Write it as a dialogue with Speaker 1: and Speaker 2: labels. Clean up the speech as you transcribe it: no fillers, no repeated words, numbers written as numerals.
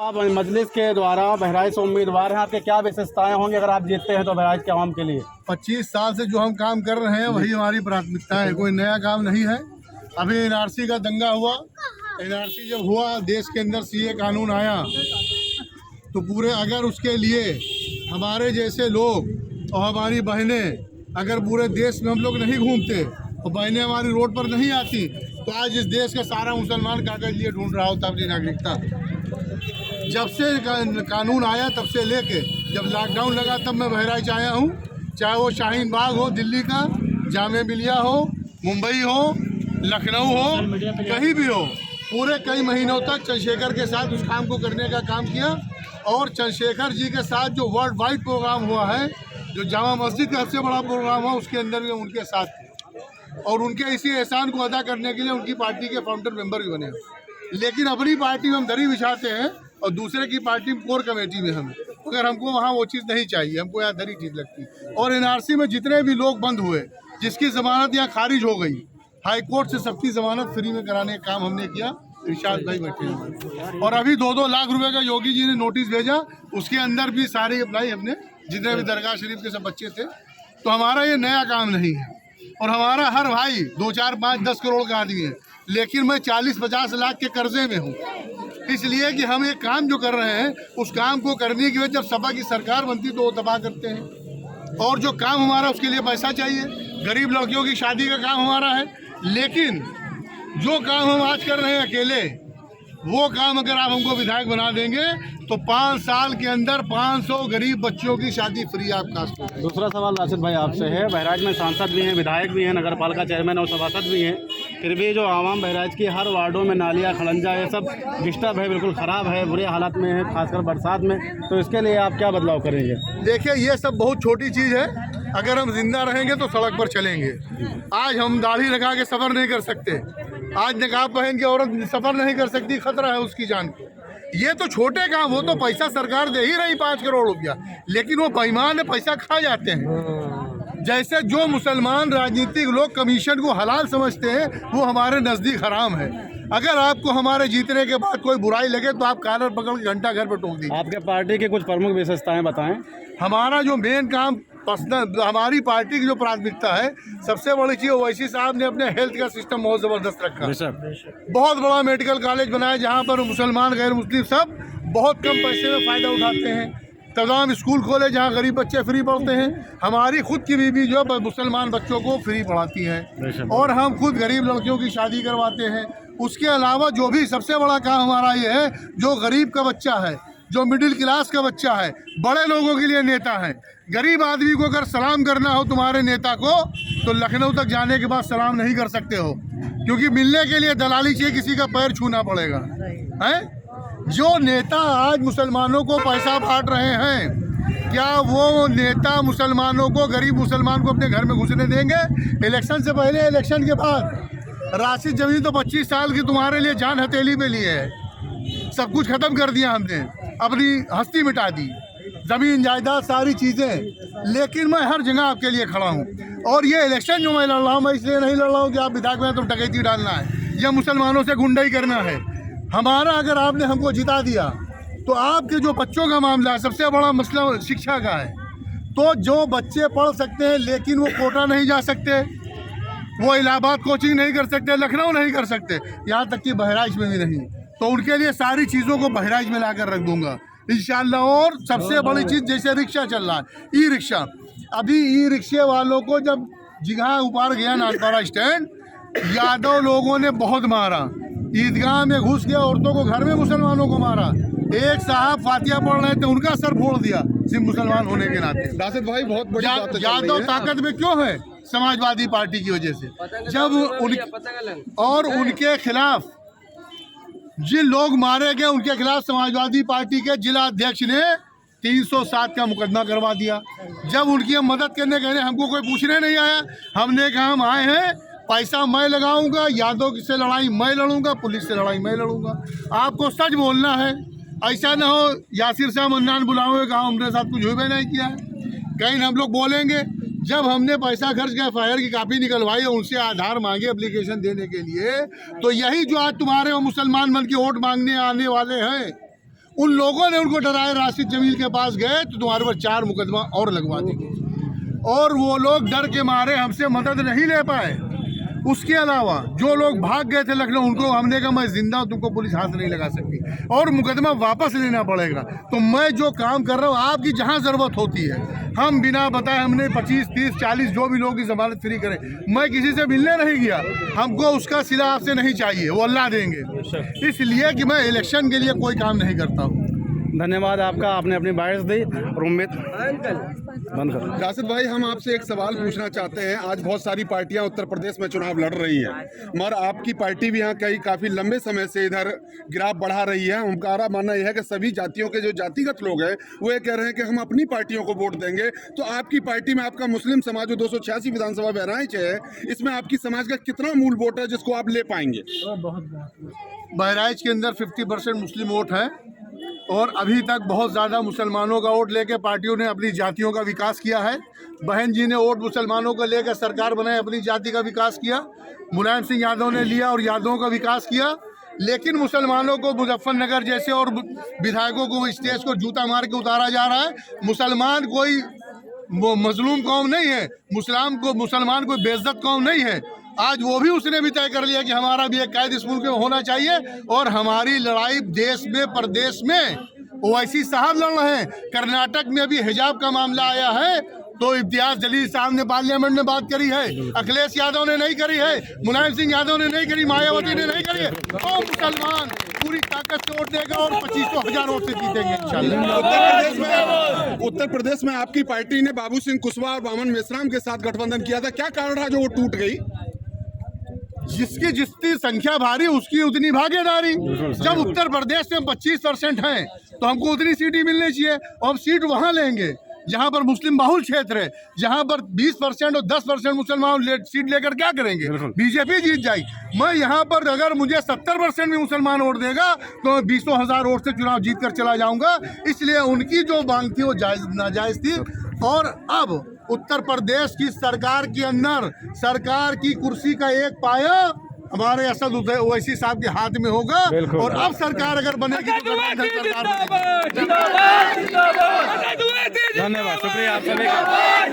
Speaker 1: आप मजलिस के द्वारा बहराइच से उम्मीदवार हैं, आपके क्या विशेषताएं होंगी अगर आप जीतते हैं तो बहराइच के आवाम के लिए?
Speaker 2: 25 साल से जो हम काम कर रहे हैं वही हमारी प्राथमिकता है, कोई नया काम नहीं है। अभी एनआरसी का दंगा हुआ, एनआरसी जब हुआ, देश के अंदर सीए कानून आया, तो पूरे अगर उसके लिए हमारे जैसे लोग और हमारी बहनें अगर पूरे देश में हम लोग नहीं घूमते और बहनें हमारी रोड पर नहीं आती तो आज इस देश का सारा मुसलमान कागज लिए ढूंढ रहा होता अपनी नागरिकता। जब से कानून आया तब से लेके जब लॉकडाउन लगा तब मैं बहराइच आया हूँ, चाहे वो शाहीन बाग हो दिल्ली का, जामे मिलिया हो, मुंबई हो, लखनऊ हो, कहीं भी हो, पूरे कई महीनों तक चंद्रशेखर के साथ उस काम को करने का काम किया। और चंद्रशेखर जी के साथ जो वर्ल्ड वाइड प्रोग्राम हुआ है, जो जामा मस्जिद का सबसे बड़ा प्रोग्राम हुआ, उसके अंदर भी उनके साथ थे और उनके इसी एहसान को अदा करने के लिए उनकी पार्टी के फाउंडर मेंबर भी बने। लेकिन अपनी पार्टी में हम दरी बिछाते हैं और दूसरे की पार्टी में कोर कमेटी में हमें, अगर हमको वहाँ वो चीज़ नहीं चाहिए, हमको यहाँ दरी ठीक लगती। और एनआरसी में जितने भी लोग बंद हुए, जिसकी जमानत यहाँ खारिज हो गई, हाई कोर्ट से सबकी जमानत फ्री में कराने का काम हमने किया। इरशाद भाई बैठे हैं और अभी 2-2 लाख रुपए का योगी जी ने नोटिस भेजा, उसके अंदर भी सारी अप्लाई हमने, जितने भी दरगाह शरीफ के सब बच्चे थे। तो हमारा ये नया काम नहीं है और हमारा हर भाई 2, 4, 5, 10 करोड़ का आदमी है, लेकिन मैं 40-50 लाख के कर्जे में हूँ। इसलिए कि हम एक काम जो कर रहे हैं उस काम को करने की वजह जब सपा की सरकार बनती तो वो तबाह करते हैं। और जो काम हमारा उसके लिए पैसा चाहिए, गरीब लड़कियों की शादी का काम हमारा है। लेकिन जो काम हम आज कर रहे हैं अकेले, वो काम अगर आप हमको विधायक बना देंगे तो 5 साल के अंदर 500 गरीब बच्चों की शादी फ्री आप कास्ट करेंगे।
Speaker 1: दूसरा सवाल राशिद भाई आपसे है, बहराइच में सांसद भी हैं, विधायक भी हैं, नगर पालिका चेयरमैन और सभासद भी हैं, फिर भी जो आवाम बहराइच की हर वार्डों में नालियाँ खड़ंजा ये सब डिस्टर्ब है, बिल्कुल ख़राब है, बुरे हालात में है, खासकर बरसात में, तो इसके लिए आप क्या बदलाव करेंगे?
Speaker 2: देखिए ये सब बहुत छोटी चीज़ है, अगर हम जिंदा रहेंगे तो सड़क पर चलेंगे। आज हम दाढ़ी लगा के सफ़र नहीं कर सकते, आज निकाब पहन के औरत सफ़र नहीं कर सकती, खतरा है उसकी जान को। ये तो छोटे काम हो, तो पैसा सरकार दे ही रही 5 करोड़ रुपया, लेकिन वो बेईमान है, पैसा खा जाते हैं। जैसे जो मुसलमान राजनीतिक लोग कमीशन को हलाल समझते हैं, वो हमारे नज़दीक हराम है। अगर आपको हमारे जीतने के बाद कोई बुराई लगे तो आप कॉलर पकड़ के घंटा घर पर टोक दीजिए।
Speaker 1: आपके पार्टी की कुछ प्रमुख विशेषताएं बताएं।
Speaker 2: हमारा जो मेन काम पर्सनल, हमारी पार्टी की जो प्राथमिकता है, सबसे बड़ी चीज़ ओवैसी साहब ने अपने हेल्थ का सिस्टम बहुत ज़बरदस्त रखा। बहुत बड़ा मेडिकल कॉलेज बनाया जहाँ पर मुसलमान गैर मुस्लिम सब बहुत कम पैसे में फ़ायदा उठाते हैं। तमाम स्कूल खोले जहाँ गरीब बच्चे फ्री पढ़ते हैं। हमारी खुद की बीवी जो मुसलमान बच्चों को फ्री पढ़ाती है और हम खुद गरीब लड़कियों की शादी करवाते हैं। उसके अलावा जो भी सबसे बड़ा काम हमारा ये है, जो गरीब का बच्चा है, जो मिडिल क्लास का बच्चा है, बड़े लोगों के लिए नेता है। गरीब आदमी को अगर सलाम करना हो तुम्हारे नेता को, तो लखनऊ तक जाने के बाद सलाम नहीं कर सकते हो, क्योंकि मिलने के लिए दलाली चाहिए, किसी का पैर छूना पड़ेगा। हैं जो नेता आज मुसलमानों को पैसा बांट रहे हैं, क्या वो नेता मुसलमानों को, गरीब मुसलमान को अपने घर में घुसने देंगे? इलेक्शन से पहले, इलेक्शन के बाद राशिद जमीन तो 25 साल की तुम्हारे लिए जान हथेली पे लिए है। सब कुछ खत्म कर दिया हमने, अपनी हस्ती मिटा दी, ज़मीन जायदाद सारी चीज़ें। लेकिन मैं हर जगह आपके लिए खड़ा हूँ। और ये इलेक्शन जो मैं लड़ रहा हूँ, मैं इसलिए नहीं लड़ रहा हूँ कि आप विधायक में तो डकैती डालना है या मुसलमानों से गुंडाई करना है। हमारा अगर आपने हमको जिता दिया तो आपके जो बच्चों का मामला है, सबसे बड़ा मसला शिक्षा का है। तो जो बच्चे पढ़ सकते हैं लेकिन वो कोटा नहीं जा सकते, वो इलाहाबाद कोचिंग नहीं कर सकते, लखनऊ नहीं कर सकते, यहाँ तक कि बहराइच में भी नहीं, तो उनके लिए सारी चीज़ों को बहराइच में लाकर रख दूंगा इंशाल्लाह। और सबसे बड़ी चीज़, जैसे रिक्शा चल रहा है, ई रिक्शा, अभी ई रिक्शे वालों को जब जिघा ऊपर गया नाथपारा स्टैंड, यादव लोगों ने बहुत मारा, ईदगाह में घुस गया, औरतों को घर में मुसलमानों को मारा। एक साहब फातिया पढ़ रहे थे, उनका सर फोड़ दिया सिर्फ मुसलमान होने के नाते।
Speaker 3: राशिद भाई बहुत बड़ी बात है।
Speaker 2: यादव ताकत में क्यों है? समाजवादी पार्टी की वजह से। जब उनके खिलाफ जिन लोग मारे गए, उनके खिलाफ समाजवादी पार्टी के जिला अध्यक्ष ने 307 का मुकदमा करवा दिया। जब उनकी हम मदद करने गए, हमको कोई पूछने नहीं आया। हमने कहा हम आए हैं, पैसा मैं लगाऊंगा, यादव से लड़ाई मैं लड़ूंगा, पुलिस से लड़ाई मैं लड़ूंगा। आपको सच बोलना है, ऐसा ना हो यासिर साहब मन्नान बुलाओगे, कहा हमने साथ कुछ हुए नहीं किया है। कहीं हम लोग बोलेंगे, जब हमने पैसा खर्च किया, FIR की कापी निकलवाई और उनसे आधार मांगे एप्लीकेशन देने के लिए, तो यही जो आज तुम्हारे वो मुसलमान मन की वोट मांगने आने वाले हैं, उन लोगों ने उनको डराया, राशिद जमील के पास गए तो तुम्हारे पर 4 मुकदमा और लगवा देंगे, और वो लोग डर के मारे हमसे मदद नहीं ले पाए। उसके अलावा जो लोग भाग गए थे लखनऊ, उनको हमने कहा मैं जिंदा हूँ, तुमको पुलिस हाथ नहीं लगा सकती और मुकदमा वापस लेना पड़ेगा। तो मैं जो काम कर रहा हूँ, आपकी जहाँ ज़रूरत होती है, हम बिना बताए हमने 25, 30, 40 जो भी लोगों की जमानत फ्री करें। मैं किसी से मिलने नहीं गया, हमको उसका सिला आपसे नहीं चाहिए, वो अल्लाह देंगे, इसलिए कि मैं इलेक्शन के लिए कोई काम नहीं करता हूँ।
Speaker 1: धन्यवाद आपका, आपने अपनी बाइट्स दी और उम्मीद बंद कर।
Speaker 3: राशिद भाई, हम आपसे एक सवाल पूछना चाहते हैं। आज बहुत सारी पार्टियां उत्तर प्रदेश में चुनाव लड़ रही हैं, मगर आपकी पार्टी भी यहाँ काफ़ी लंबे समय से इधर गिराव बढ़ा रही है। हमारा मानना यह है कि सभी जातियों के जो जातिगत लोग हैं वो ये कह रहे हैं कि हम अपनी पार्टियों को वोट देंगे। तो आपकी पार्टी में आपका मुस्लिम समाज जो 286 विधानसभा बहराइच है, इसमें आपकी समाज का कितना मूल वोट है जिसको आप ले पाएंगे?
Speaker 2: बहराइच के अंदर 50% मुस्लिम वोट है और अभी तक बहुत ज़्यादा मुसलमानों का वोट लेके पार्टियों ने अपनी जातियों का विकास किया है। बहन जी ने वोट मुसलमानों को लेकर सरकार बनाई, अपनी जाति का विकास किया। मुलायम सिंह यादव ने लिया और यादवों का विकास किया। लेकिन मुसलमानों को मुजफ्फरनगर जैसे और विधायकों को स्टेज को जूता मार के उतारा जा रहा है। मुसलमान कोई मजलूम कौम नहीं है, मुसलमान कोई बेइज्जत कौम नहीं है। आज वो भी उसने भी तय कर लिया कि हमारा भी एक कायद इस मुल्क में होना चाहिए और हमारी लड़ाई देश में प्रदेश में ओवैसी साहब लड़ रहे हैं। कर्नाटक में भी हिजाब का मामला आया है तो इम्तियाज जलील साहब ने पार्लियामेंट में बात करी है, अखिलेश यादव ने नहीं करी है, मुलायम सिंह यादव ने नहीं करी, मायावती ने नहीं करी है। तो मुसलमान पूरी ताकत से वोट देगा और 25,000 वोट से जीतेंगे इंशाल्लाह।
Speaker 3: उत्तर प्रदेश में आपकी पार्टी ने बाबू सिंह कुशवाहा और बामन मेश्राम के साथ गठबंधन किया था, क्या कारण रहा जो वो टूट गई?
Speaker 2: जिसकी जितनी संख्या भारी उसकी उतनी भागीदारी। जब उत्तर प्रदेश में 25% है तो हमको उतनी सीटें मिलनी चाहिए और सीट वहां लेंगे जहां पर मुस्लिम बहुल क्षेत्र है। जहां पर 20% और 10% मुसलमान सीट लेकर क्या करेंगे? बीजेपी जीत जाएगी। मैं यहां पर अगर मुझे 70% भी मुसलमान वोट देगा तो 20,000 वोट से चुनाव जीत कर चला जाऊंगा। इसलिए उनकी जो मांग थी वो नाजायज थी। और अब उत्तर प्रदेश की सरकार के अंदर सरकार की कुर्सी का एक पाया हमारे असद ओवैसी साहब के हाथ में होगा और अब सरकार अगर बनेगी तो सरकार बनेगी।
Speaker 1: धन्यवाद, शुक्रिया आप सभी का।